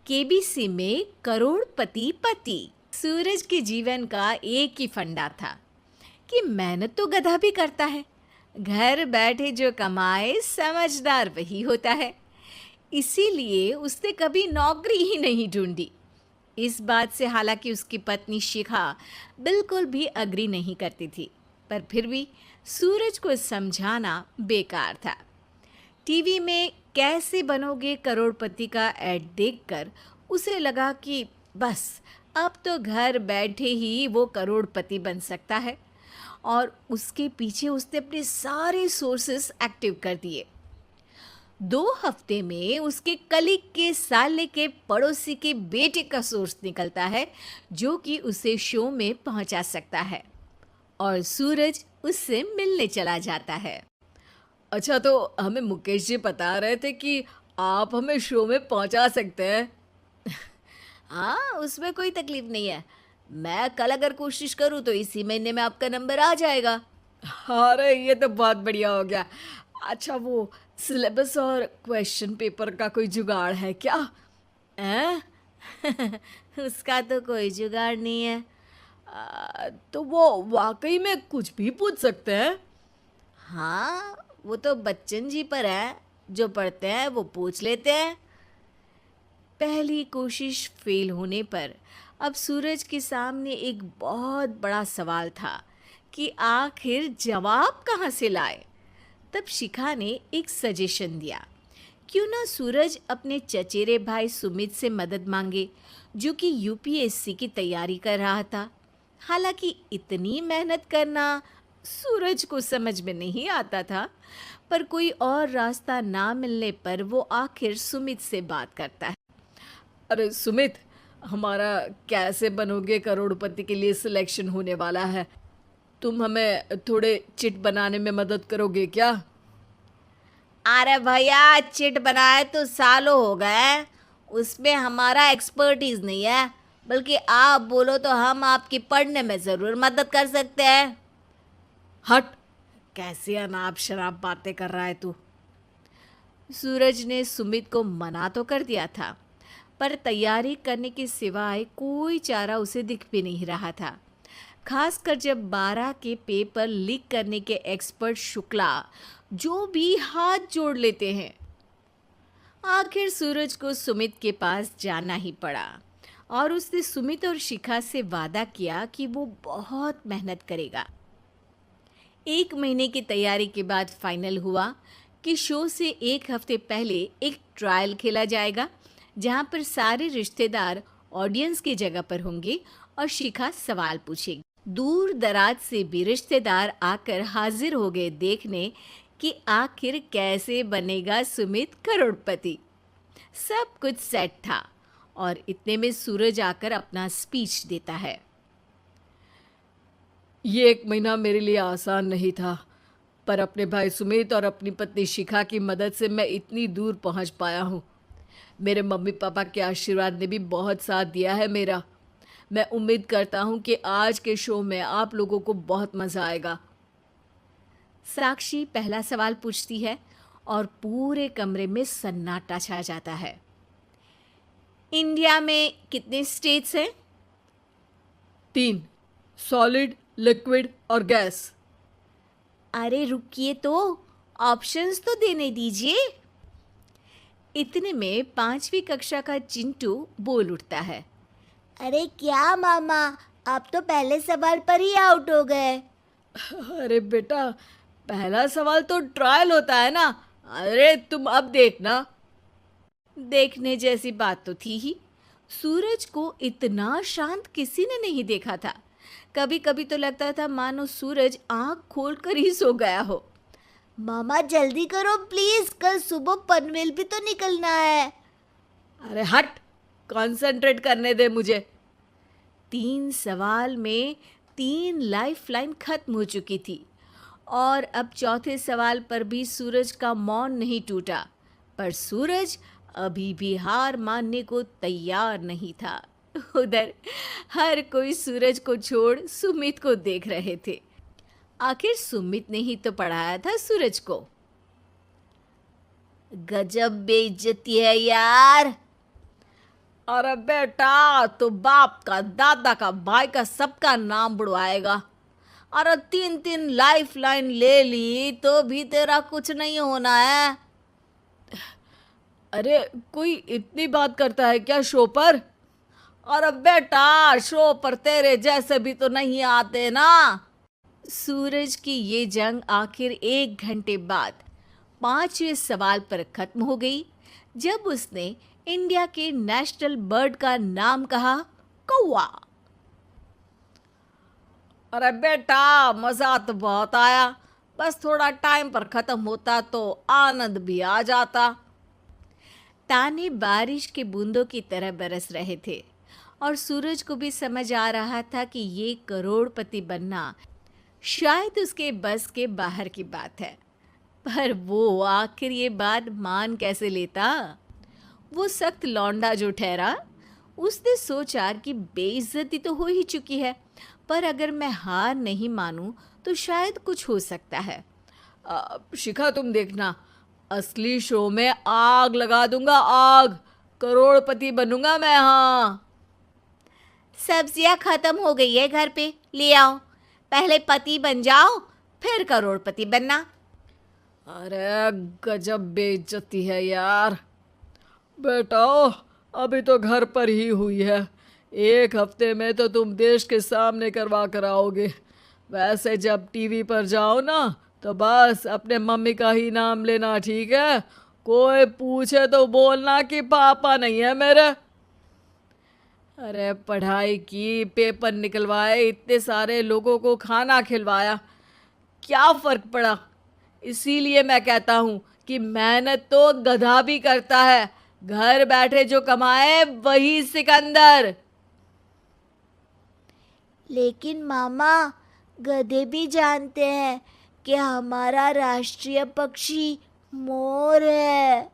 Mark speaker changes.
Speaker 1: KBC में करोड़पति पति। सूरज के जीवन का एक ही फंडा था कि मेहनत तो गधा भी करता है, घर बैठे जो कमाए समझदार वही होता है। इसीलिए उसने कभी नौकरी ही नहीं ढूंढी। इस बात से हालांकि उसकी पत्नी शिखा बिल्कुल भी अग्री नहीं करती थी, पर फिर भी सूरज को समझाना बेकार था। टीवी में कैसे बनोगे करोड़पति का ऐड देखकर उसे लगा कि बस अब तो घर बैठे ही वो करोड़पति बन सकता है, और उसके पीछे उसने अपने सारे सोर्सेस एक्टिव कर दिए। 2 हफ्ते में उसके कलीग के साले के पड़ोसी के बेटे का सोर्स निकलता है जो कि उसे शो में पहुंचा सकता है, और सूरज उससे मिलने चला जाता है।
Speaker 2: अच्छा, तो हमें मुकेश जी बता रहे थे कि आप हमें शो में पहुंचा सकते हैं।
Speaker 1: हाँ, उसमें कोई तकलीफ नहीं है। मैं कल अगर कोशिश करूँ तो इसी महीने में आपका नंबर आ जाएगा।
Speaker 2: अरे ये तो बहुत बढ़िया हो गया। अच्छा, वो सिलेबस और क्वेश्चन पेपर का कोई जुगाड़ है क्या?
Speaker 1: हैं? उसका तो कोई जुगाड़ नहीं है।
Speaker 2: तो वो वाकई में कुछ भी पूछ सकते हैं?
Speaker 1: हाँ, वो तो बच्चन जी पर है, जो पढ़ते हैं वो पूछ लेते हैं। पहली कोशिश फेल होने पर अब सूरज के सामने एक बहुत बड़ा सवाल था कि आखिर जवाब कहाँ से लाए। तब शिखा ने एक सजेशन दिया, क्यों ना सूरज अपने चचेरे भाई सुमित से मदद मांगे, जो कि यूपीएससी की तैयारी कर रहा था। हालांकि इतनी मेहनत करना सूरज को समझ में नहीं आता था, पर कोई और रास्ता ना मिलने पर वो आखिर सुमित से बात करता है।
Speaker 2: अरे सुमित, हमारा कैसे बनोगे करोड़पति के लिए सिलेक्शन होने वाला है। तुम हमें थोड़े चिट बनाने में मदद करोगे क्या?
Speaker 1: अरे भैया, चिट बनाए तो सालों हो गए, उसमें हमारा एक्सपर्टीज नहीं है। बल्कि आप बोलो तो हम आपकी पढ़ने में ज़रूर मदद कर सकते हैं।
Speaker 2: हट, कैसी अनाप शराब बातें कर रहा है तू।
Speaker 1: सूरज ने सुमित को मना तो कर दिया था, पर तैयारी करने के सिवाय कोई चारा उसे दिख भी नहीं रहा था। खासकर जब 12 के पेपर लीक करने के एक्सपर्ट शुक्ला जो भी हाथ जोड़ लेते हैं। आखिर सूरज को सुमित के पास जाना ही पड़ा, और उसने सुमित और शिखा से वादा किया कि वो बहुत मेहनत करेगा। 1 महीने की तैयारी के बाद फाइनल हुआ कि शो से 1 हफ्ते पहले एक ट्रायल खेला जाएगा, जहां पर सारे रिश्तेदार ऑडियंस की जगह पर होंगे और शिखा सवाल पूछेगी। दूर दराज से भी रिश्तेदार आकर हाजिर हो गए देखने कि आखिर कैसे बनेगा सुमित करोड़पति। सब कुछ सेट था, और इतने में सूरज आकर अपना स्पीच देता है।
Speaker 2: ये 1 महीना मेरे लिए आसान नहीं था, पर अपने भाई सुमित और अपनी पत्नी शिखा की मदद से मैं इतनी दूर पहुंच पाया हूँ। मेरे मम्मी पापा के आशीर्वाद ने भी बहुत साथ दिया है मेरा। मैं उम्मीद करता हूँ कि आज के शो में आप लोगों को बहुत मज़ा आएगा।
Speaker 1: साक्षी पहला सवाल पूछती है, और पूरे कमरे में सन्नाटा छा जाता है। इंडिया में कितने स्टेट्स हैं?
Speaker 2: 3, सॉलिड, लिक्विड और गैस।
Speaker 1: अरे रुकिए, तो ऑप्शंस तो देने दीजिए। इतने में 5वीं कक्षा का चिंटू बोल उठता है, अरे क्या मामा, आप तो पहले सवाल पर ही आउट हो गए।
Speaker 2: अरे बेटा, पहला सवाल तो ट्रायल होता है ना। अरे तुम अब देखना।
Speaker 1: देखने जैसी बात तो थी ही। सूरज को इतना शांत किसी ने नहीं देखा था। कभी कभी तो लगता था मानो सूरज आंख खोलकर ही सो गया हो। मामा जल्दी करो प्लीज, कल सुबह पनवेल भी तो निकलना है।
Speaker 2: अरे हट, कंसंट्रेट करने दे मुझे।
Speaker 1: 3 सवाल में 3 लाइफलाइन खत्म हो चुकी थी, और अब चौथे सवाल पर भी सूरज का मौन नहीं टूटा। पर सूरज अभी भी हार मानने को तैयार नहीं था। उधर हर कोई सूरज को छोड़ सुमित को देख रहे थे। आखिर सुमित ने ही तो पढ़ाया था सूरज को। गजब बेइज्जती है यार।
Speaker 2: अरे बेटा, तो बाप का, दादा का, भाई का, सबका नाम बुड़वाएगा। अरे 3-3 लाइफ लाइन ले ली तो भी तेरा कुछ नहीं होना है। अरे कोई इतनी बात करता है क्या शो पर? अरे बेटा, शो पर तेरे जैसे भी तो नहीं आते ना।
Speaker 1: सूरज की ये जंग आखिर 1 घंटे बाद 5वें सवाल पर खत्म हो गई, जब उसने इंडिया के नेशनल बर्ड का नाम कहा, कौवा।
Speaker 2: अरे बेटा, मजा तो बहुत आया, बस थोड़ा टाइम पर खत्म होता तो आनंद भी आ जाता।
Speaker 1: ताने बारिश के बूंदों की तरह बरस रहे थे और सूरज को भी समझ आ रहा था कि ये करोड़पति बनना शायद उसके बस के बाहर की बात है। पर वो आखिर ये बात मान कैसे लेता? वो सख्त लौंडा जो ठहरा, उसने सोचा कि बेइज्जती तो हो ही चुकी है, पर अगर मैं हार नहीं मानूं तो शायद कुछ हो सकता है।
Speaker 2: शिखा, तुम देखना, असली शो में आग लगा दूंगा, आग। करोड़पति बनूंगा मैं। हाँ,
Speaker 1: सब्जियां खत्म हो गई है घर पे, ले आओ। पहले पति बन जाओ, फिर करोड़पति बनना।
Speaker 2: अरे गजब बेइज्जती है यार। बेटा, अभी तो घर पर ही हुई है, 1 हफ्ते में तो तुम देश के सामने करवा कर आओगे। वैसे जब टीवी पर जाओ ना, तो बस अपने मम्मी का ही नाम लेना, ठीक है? कोई पूछे तो बोलना कि पापा नहीं है मेरे। अरे पढ़ाई की, पेपर निकलवाए, इतने सारे लोगों को खाना खिलवाया, क्या फर्क पड़ा? इसीलिए मैं कहता हूँ कि मेहनत तो गधा भी करता है, घर बैठे जो कमाए वही सिकंदर।
Speaker 1: लेकिन मामा, गधे भी जानते हैं कि हमारा राष्ट्रीय पक्षी मोर है।